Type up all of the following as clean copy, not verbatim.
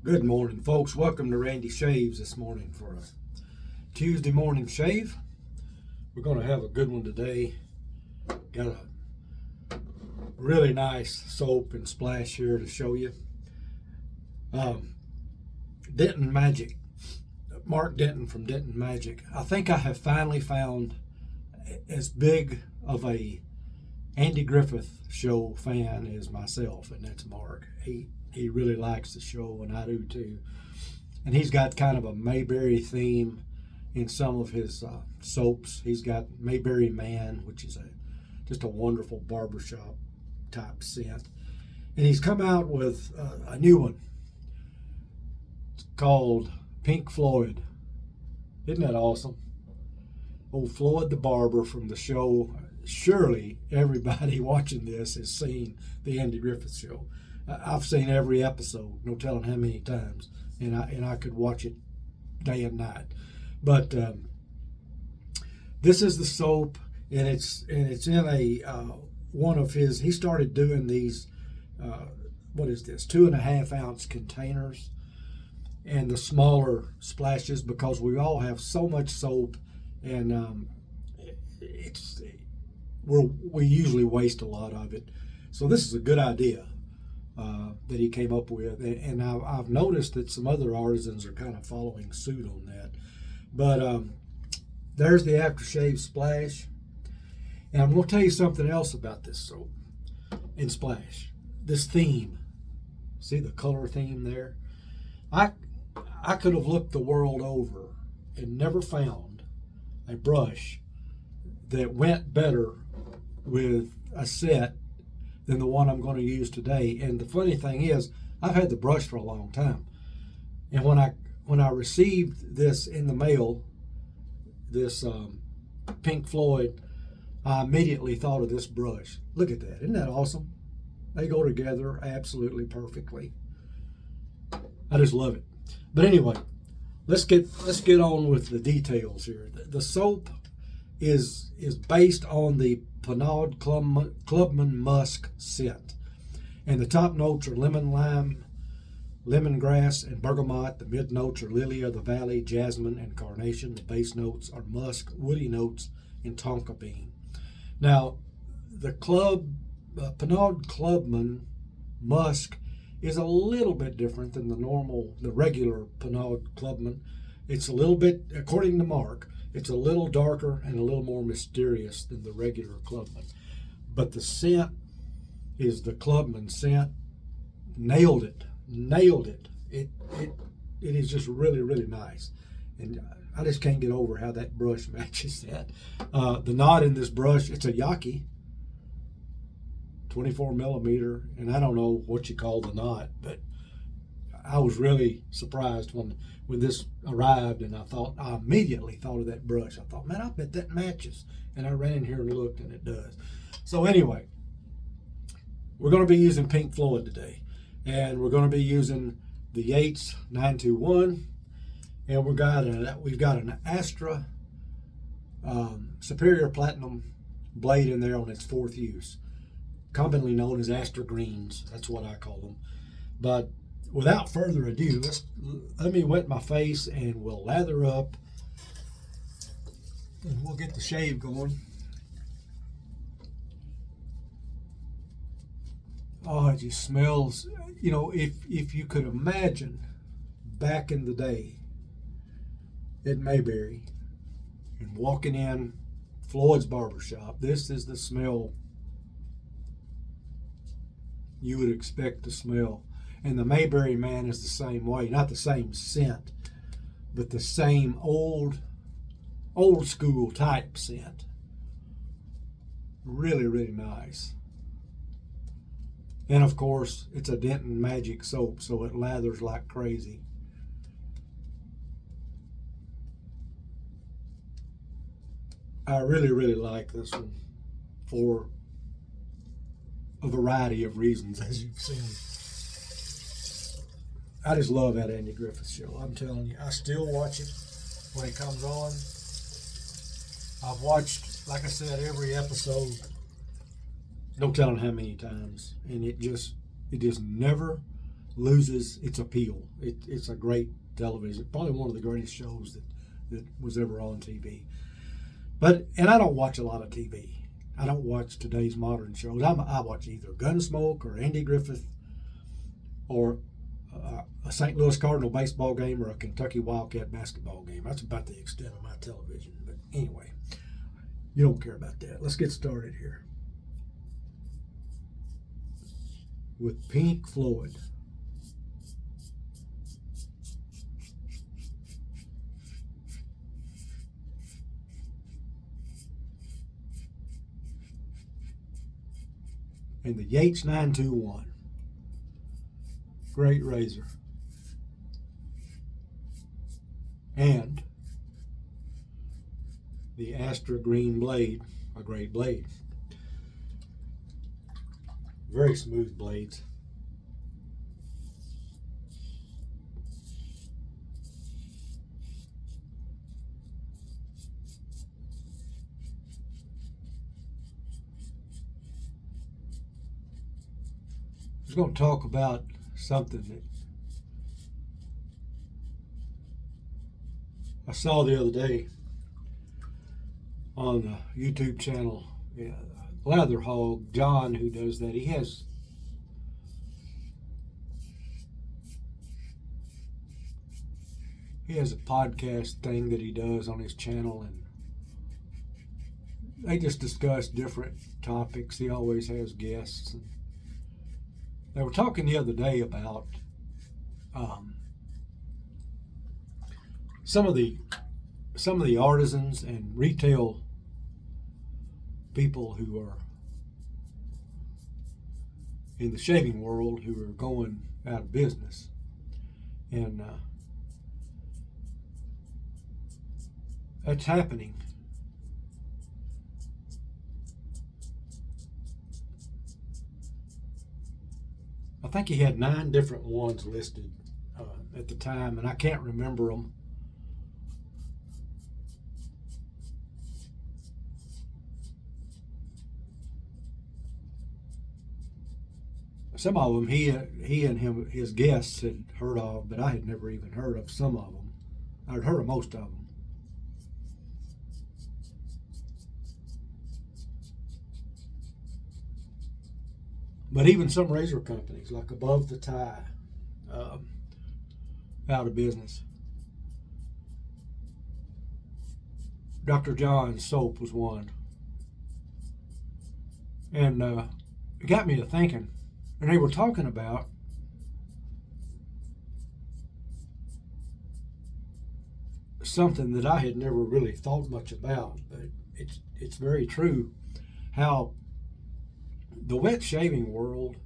Good morning, folks. Welcome to Randy Shaves this morning for a Tuesday morning shave. We're going to have a good one today. Got a really nice soap and splash here to show you. DentonMajik, Mark Denton from DentonMajik. I think I have finally found as big of a Andy Griffith Show fan as myself, and that's Mark. He really likes the show, and I do too. And he's got kind of a Mayberry theme in some of his soaps. He's got Mayberry Man, which is just a wonderful barbershop type scent. And he's come out with a new one. It's called Pink Floyd. Isn't that awesome? Old Floyd the barber from the show. Surely everybody watching this has seen the Andy Griffith Show. I've seen every episode, no telling how many times, and I could watch it day and night. But this is the soap, and it's in a one of his. He started doing these. What is this? 2.5 ounce containers, and the smaller splashes, because we all have so much soap, and we usually waste a lot of it. So this is a good idea that he came up with, and I've noticed that some other artisans are kind of following suit on that. But there's the aftershave splash, and I'm going to tell you something else about this soap and splash. This theme, see the color theme there? I could have looked the world over and never found a brush that went better with a set than the one I'm going to use today. And the funny thing is, I've had the brush for a long time. And when I received this in the mail, this Pink Floyd, I immediately thought of this brush. Look at that. Isn't that awesome? They go together absolutely perfectly. I just love it. But anyway, let's get on with the details here. The soap is based on the Pinaud Clubman Musk scent. And the top notes are lemon, lime, lemongrass, and bergamot. The mid notes are lily of the valley, jasmine, and carnation. The base notes are musk, woody notes, and tonka bean. Now, the Pinaud Clubman Musk is a little bit different than the regular Pinaud Clubman. It's a little bit, according to Mark, it's a little darker and a little more mysterious than the regular Clubman. But the scent is the Clubman scent. Nailed it. It is just really, really nice. And I just can't get over how that brush matches that. The knot in this brush, it's a Yaki, 24 millimeter, and I don't know what you call the knot, but I was really surprised when this arrived, and I immediately thought of that brush. I thought, man, I bet that matches. And I ran in here and looked, and it does. So anyway, we're going to be using Pink Floyd today, and we're going to be using the Yates 921, and we've got an Astra Superior Platinum blade in there on its 4th use, commonly known as Astra Greens. That's what I call them. But without further ado, let me wet my face and we'll lather up and we'll get the shave going. Oh, it just smells, if you could imagine back in the day at Mayberry and walking in Floyd's barbershop, this is the smell you would expect to smell. And the Mayberry Man is the same way. Not the same scent, but the same old school type scent. Really, really nice. And of course, it's a DentonMajik soap, so it lathers like crazy. I really, really like this one for a variety of reasons, as you've seen. I just love that Andy Griffith Show. I'm telling you, I still watch it when it comes on. I've watched, like I said, every episode. No telling how many times, and it just never loses its appeal. It's a great television, probably one of the greatest shows that was ever on TV. And I don't watch a lot of TV. I don't watch today's modern shows. I watch either Gunsmoke or Andy Griffith or a St. Louis Cardinal baseball game or a Kentucky Wildcat basketball game. That's about the extent of my television. But anyway, you don't care about that. Let's get started here with Pink Floyd. And the Yates 921. Great razor. And the Astra Green blade, a great blade. Very smooth blades. I was going to talk about something that I saw the other day on the YouTube channel. Leather Hog, John, who does that, he has a podcast thing that he does on his channel, and they just discuss different topics. He always has guests. And they were talking the other day about some of the artisans and retail people who are in the shaving world who are going out of business. And that's happening. I think he had 9 different ones listed at the time, and I can't remember them. Some of them he and his guests had heard of, but I had never even heard of some of them. I'd heard of most of them. But even some razor companies, like Above the Tie, out of business. Dr. John's soap was one. And it got me to thinking. And they were talking about something that I had never really thought much about, but it's very true. How the wet shaving world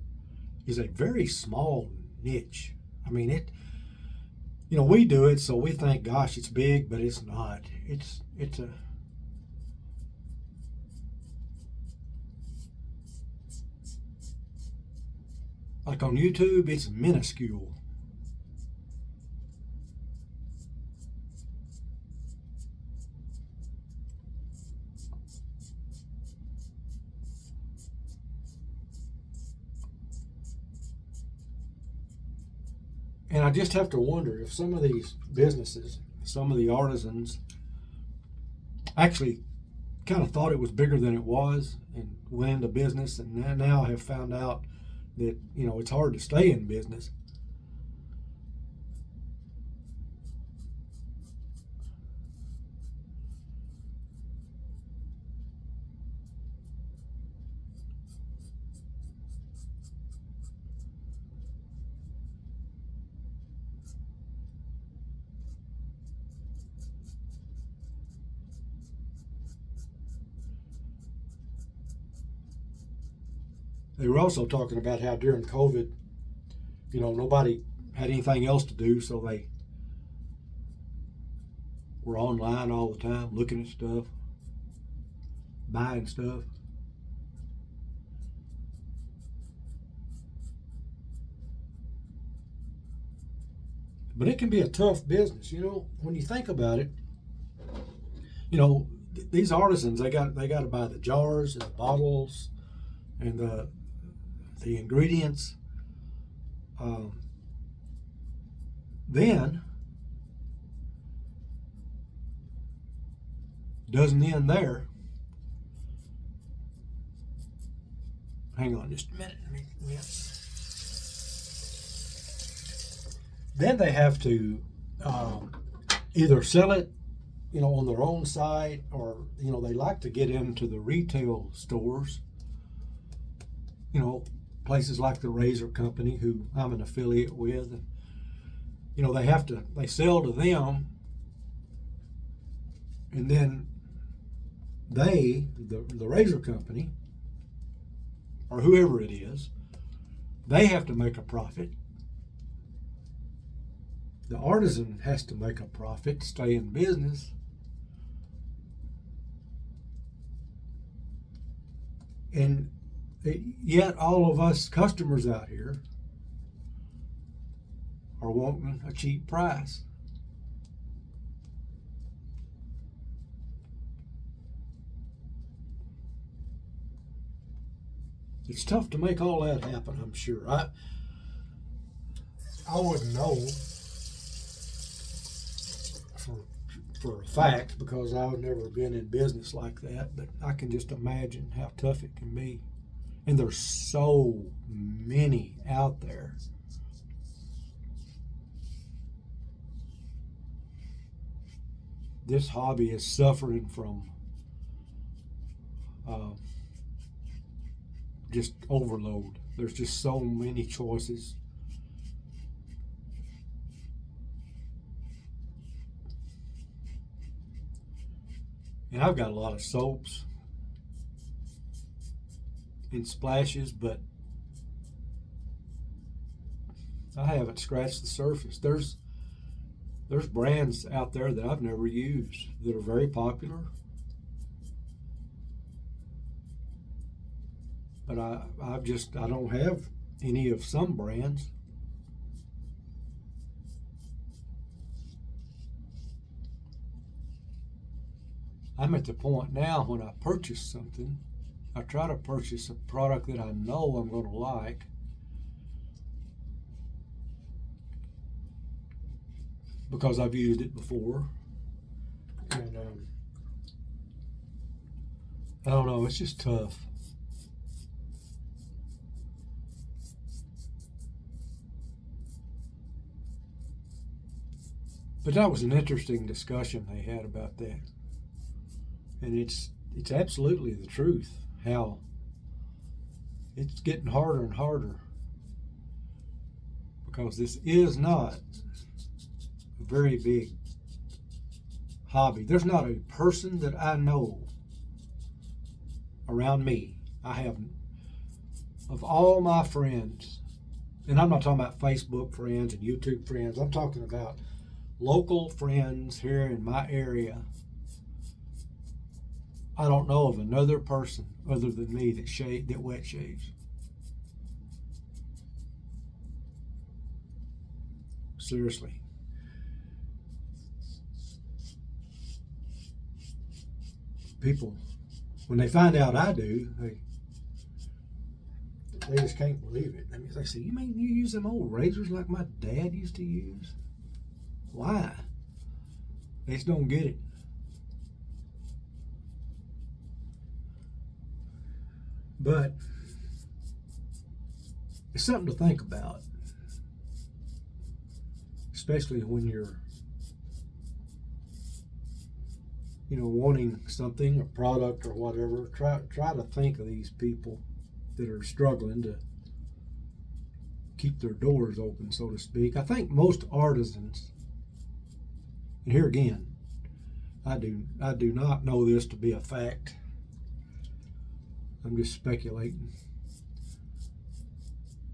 is a very small niche. I mean, we do it, so we think, gosh, it's big, but it's not. It's a like on YouTube, it's minuscule. And I just have to wonder if some of these businesses, some of the artisans, actually kind of thought it was bigger than it was and went into business, and now have found out that, it's hard to stay in business. They were also talking about how during COVID, nobody had anything else to do, so they were online all the time, looking at stuff, buying stuff. But it can be a tough business, when you think about it. These artisans, they got to buy the jars and the bottles and the ingredients. Then, doesn't end there. Hang on just a minute. Then they have to either sell it, on their own site, or, they like to get into the retail stores, places like the Razor Company, who I'm an affiliate with. And, they sell to them, and then the Razor Company, or whoever it is, they have to make a profit. The artisan has to make a profit to stay in business. And yet all of us customers out here are wanting a cheap price. It's tough to make all that happen, I'm sure. I wouldn't know for a fact, because I've never been in business like that, but I can just imagine how tough it can be. And there's so many out there. This hobby is suffering from just overload. There's just so many choices. And I've got a lot of soaps and splashes, but I haven't scratched the surface. There's brands out there that I've never used that are very popular, but I don't have any of some brands. I'm at the point now when I purchase something, I try to purchase a product that I know I'm going to like. Because I've used it before. And I don't know, it's just tough. But that was an interesting discussion they had about that. And it's absolutely the truth, how it's getting harder and harder, because this is not a very big hobby. There's not a person that I know around me. I have, of all my friends, and I'm not talking about Facebook friends and YouTube friends, I'm talking about local friends here in my area. I don't know of another person other than me that wet shaves. Seriously. People, when they find out I do, they just can't believe it. I mean, they say, "You mean you use them old razors like my dad used to use?" Why? They just don't get it. But it's something to think about, especially when you're, wanting something, a product or whatever. Try to think of these people that are struggling to keep their doors open, so to speak. I think most artisans, and here again, I do not know this to be a fact. I'm just speculating.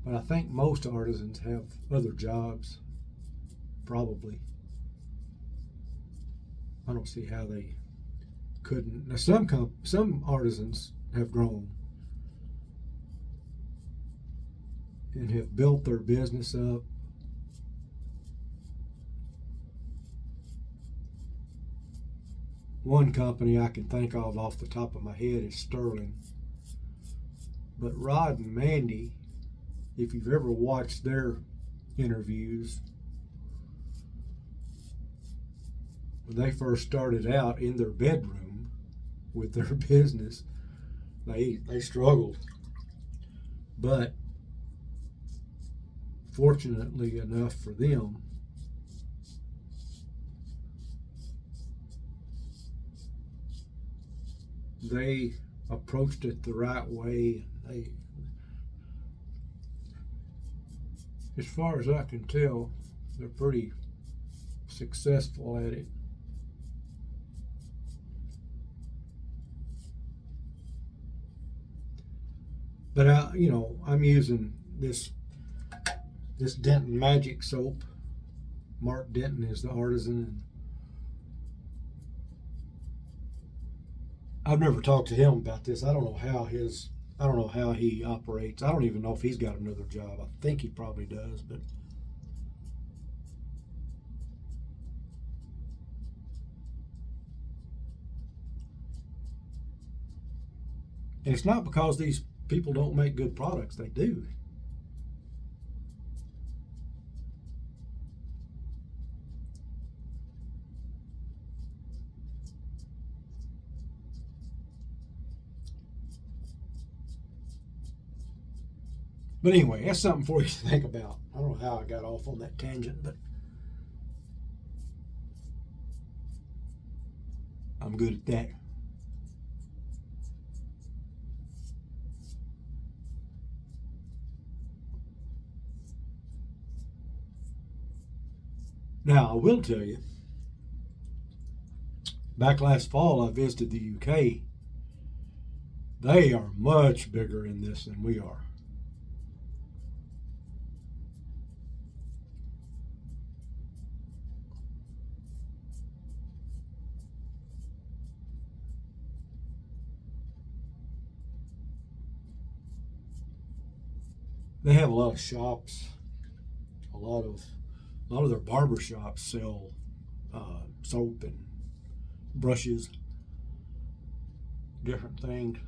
But I think most artisans have other jobs, probably. I don't see how they couldn't. Now, some artisans have grown and have built their business up. One company I can think of off the top of my head is Sterling. But Rod and Mandy, if you've ever watched their interviews, when they first started out in their bedroom with their business, they struggled. But fortunately enough for them, they approached it the right way. They, as far as I can tell, they're pretty successful at it. But I'm using this DentonMajik soap. Mark Denton is the artisan, and I've never talked to him about this. I don't know how he operates. I don't even know if he's got another job. I think he probably does, but and it's not because these people don't make good products. They do. But anyway, that's something for you to think about. I don't know how I got off on that tangent, but I'm good at that. Now, I will tell you, back last fall I visited the UK. They are much bigger in this than we are. They have a lot of shops. A lot of their barber shops sell soap and brushes, different things.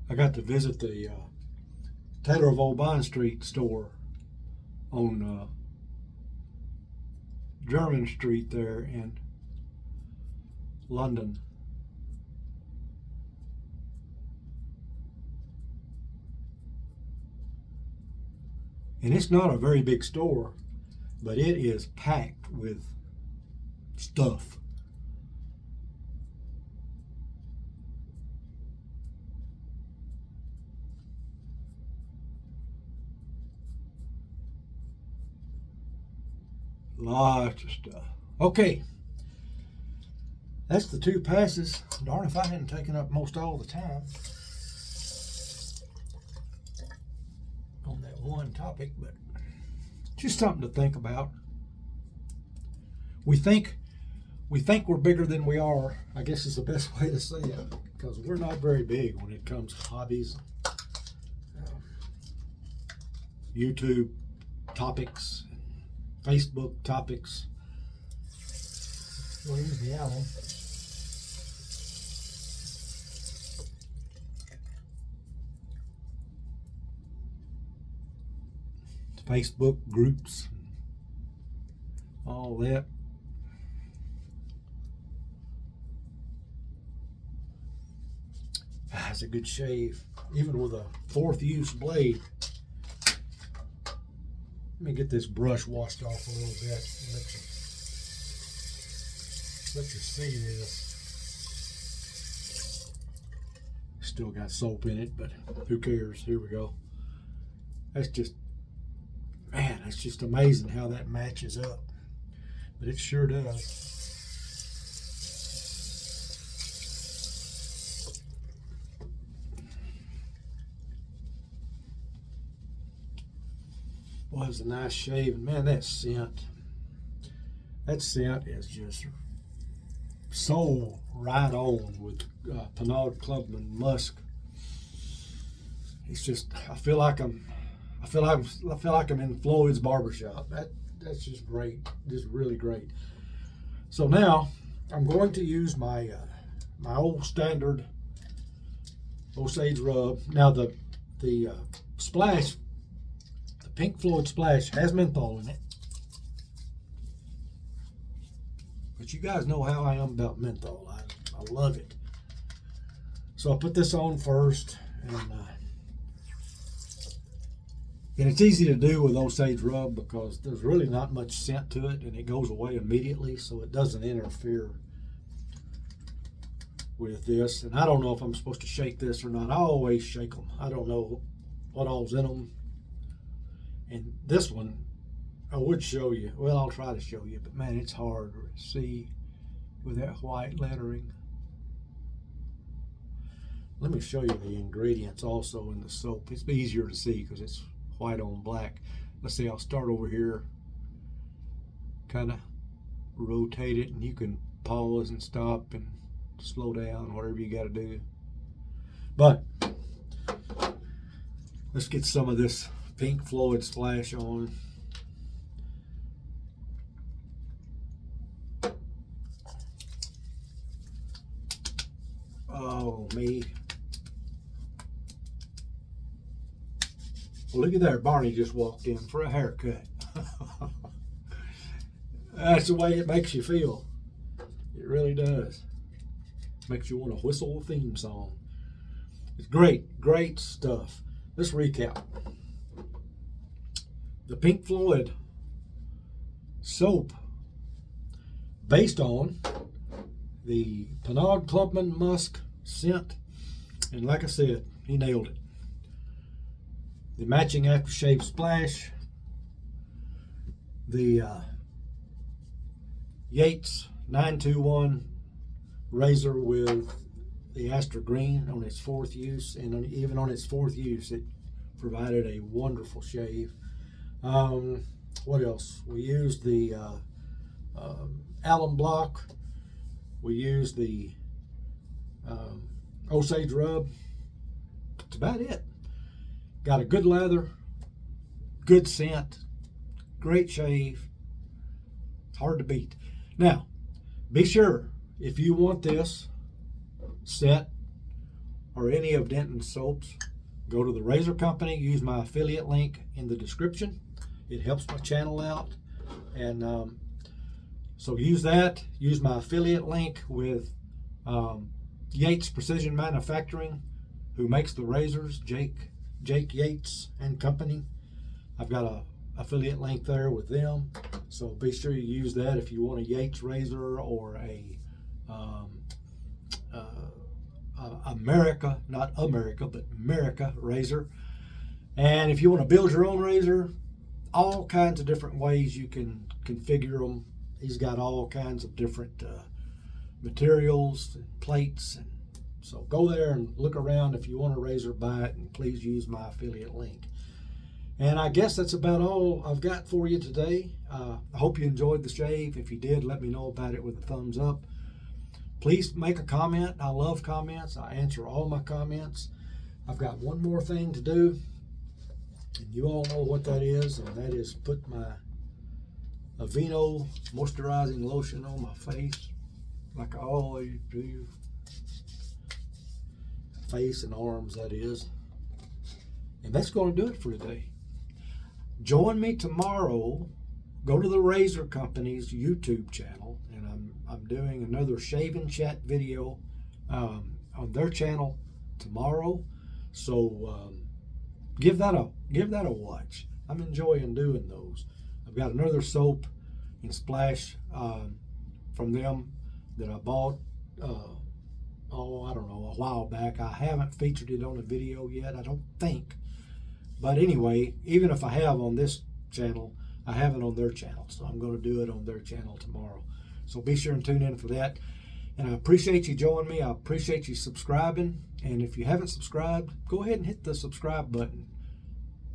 I got to visit the Taylor of Old Bond Street store on German Street there in London. And it's not a very big store, but it is packed with stuff. Lots of stuff. Okay. That's the two passes. Darn if I hadn't taken up most all the time on that one topic, but just something to think about. We think we're bigger than we are, I guess is the best way to say it, because we're not very big when it comes to hobbies, YouTube topics, Facebook topics. We'll use the owl. Facebook groups, all that. That's a good shave, even with a fourth use blade. Let me get this brush washed off a little bit and let you see this. Still got soap in it, but who cares? Here we go. That's just, man, that's just amazing how that matches up. But it sure does. Boy, it was a nice shave, and man, that scent is just so right on with Pinard Clubman musk. it's just, I feel like I'm in Floyd's barbershop. That's just great, just really great. So now I'm going to use my my old standard Osage rub. Now the splash, the Pink Floyd splash has menthol in it, but you guys know how I am about menthol. I love it. So I put this on first, and it's easy to do with Osage rub because there's really not much scent to it, and it goes away immediately, so it doesn't interfere with this. And I don't know if I'm supposed to shake this or not. I always shake them. I don't know what all's in them. And this one, I would show you. Well, I'll try to show you, but man, it's hard to see with that white lettering. Let me show you the ingredients also in the soap. It's easier to see because it's white on black. Let's see, I'll start over here, kind of rotate it, and you can pause and stop and slow down, whatever you got to do. But let's get some of this Pink Floyd splash on. Oh, me. Well, look at there. Barney just walked in for a haircut. That's the way it makes you feel. It really does. Makes you want to whistle a theme song. It's great, great stuff. Let's recap. The Pink Floyd soap, based on the Pinard Clubman Musk scent, and like I said, he nailed it. The matching aftershave splash, the Yates 921 razor with the Astra Green on its fourth use, and even on its fourth use, it provided a wonderful shave. What else? We used the alum block. We used the Osage rub. That's about it. Got a good lather, good scent, great shave. It's hard to beat. Now, be sure, if you want this set or any of Denton's soaps, go to the razor company, use my affiliate link in the description. It helps my channel out. And so use that, use my affiliate link with Yates Precision Manufacturing, who makes the razors, Jake Yates and Company. I've got a affiliate link there with them, so be sure you use that if you want a Yates razor or a America, not America, but America razor. And if you want to build your own razor, all kinds of different ways you can configure them. He's got all kinds of different materials and plates, and so go there and look around. If you want a razor, buy it, and please use my affiliate link. And I guess that's about all I've got for you today. I hope you enjoyed the shave. If you did, let me know about it with a thumbs up. Please make a comment. I love comments. I answer all my comments. I've got one more thing to do, and you all know what that is, and that is put my Aveeno moisturizing lotion on my face, like I always do. Face and arms, that is. And that's going to do it for today. Join me tomorrow. Go to the Razor Company's YouTube channel, and I'm doing another shave and chat video on their channel tomorrow. So give that a watch. I'm enjoying doing those. I've got another soap and splash from them that I bought. I don't know, a while back. I haven't featured it on a video yet, I don't think. But anyway, even if I have on this channel, I have it on their channel. So I'm going to do it on their channel tomorrow. So be sure and tune in for that. And I appreciate you joining me. I appreciate you subscribing. And if you haven't subscribed, go ahead and hit the subscribe button.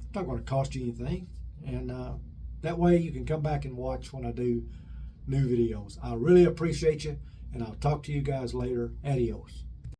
It's not going to cost you anything. And that way you can come back and watch when I do new videos. I really appreciate you. And I'll talk to you guys later. Adios.